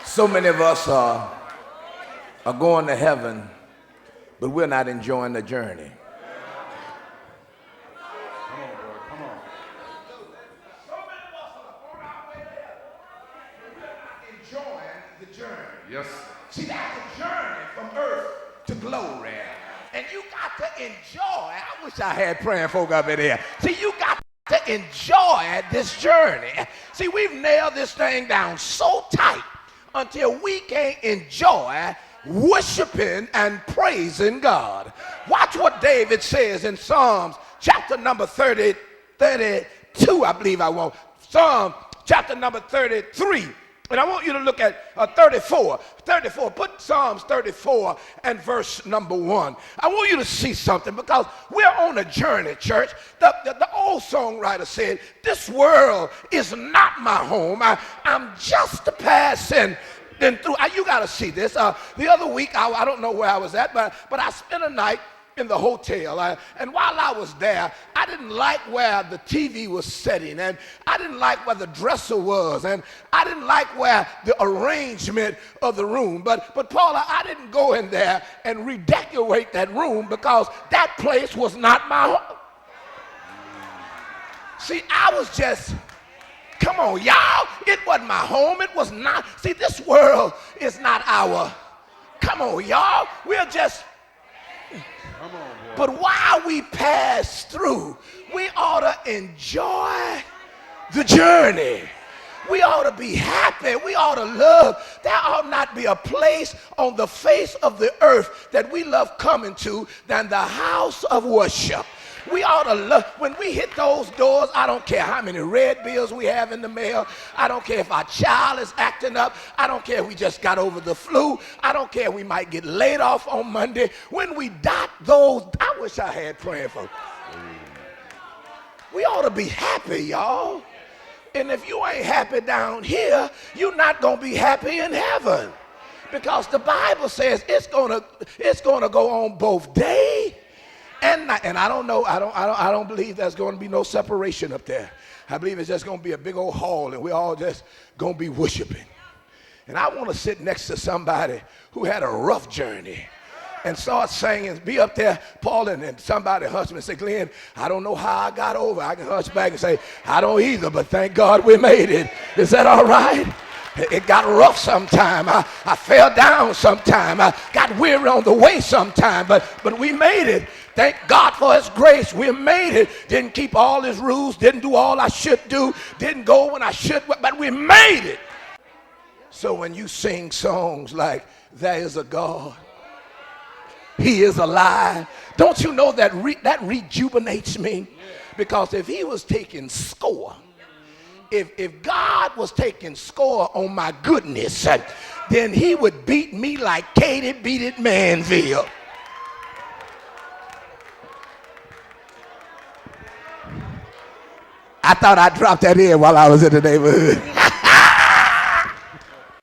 So many of us are going to heaven, but we're not enjoying the journey. Come on, boy, come on. So many of us are on our way there, but we're not enjoying the journey. Yes. See, that's a journey from earth to glory. And you got to enjoy. I wish I had praying folk up in here. See, you got to enjoy this journey. See, we've nailed this thing down so tight until we can enjoy worshiping and praising God. Watch what David says in Psalms chapter number 32, I believe I want. Psalm chapter number 33. And I want you to look at 34. Put Psalms 34 and verse number 1. I want you to see something because we're on a journey, church. The old songwriter said, this world is not my home. I'm just passing through. You got to see this. The other week, I don't know where I was at, but I spent a night in the hotel, and while I was there, I didn't like where the TV was setting, and I didn't like where the dresser was, and I didn't like where the arrangement of the room. But Paula, I didn't go in there and redecorate that room because that place was not my home. See, I was just, come on, y'all, it wasn't my home. It was not. See, this world is not our, come on, y'all, we're just. Come on, boy. But while we pass through, we ought to enjoy the journey. We ought to be happy. We ought to love. There ought not be a place on the face of the earth that we love coming to than the house of worship. We ought to love, when we hit those doors, I don't care how many red bills we have in the mail. I don't care if our child is acting up. I don't care if we just got over the flu. I don't care if we might get laid off on Monday. When we dot those, I wish I had praying for. We ought to be happy, y'all. And if you ain't happy down here, you're not going to be happy in heaven. Because the Bible says it's gonna go on both day and night. And I don't know, I don't believe there's going to be no separation up there. I believe it's just going to be a big old hall and we're all just going to be worshiping. And I want to sit next to somebody who had a rough journey and start singing, be up there, Paul, and somebody husband say, Glenn, I don't know how I got over. I can hush back and say, I don't either, but thank God we made it. Is that all right? It got rough sometime. I fell down sometime. I got weary on the way sometime, but we made it. Thank God for his grace. We made it. Didn't keep all his rules, didn't do all I should do, didn't go when I should, but we made it. So when you sing songs like there is a God, he is alive, don't you know that that rejuvenates me? Because if he was taking score, if God was taking score on my goodness, then he would beat me like Katie beat it Manville. I thought I'd drop that in while I was in the neighborhood.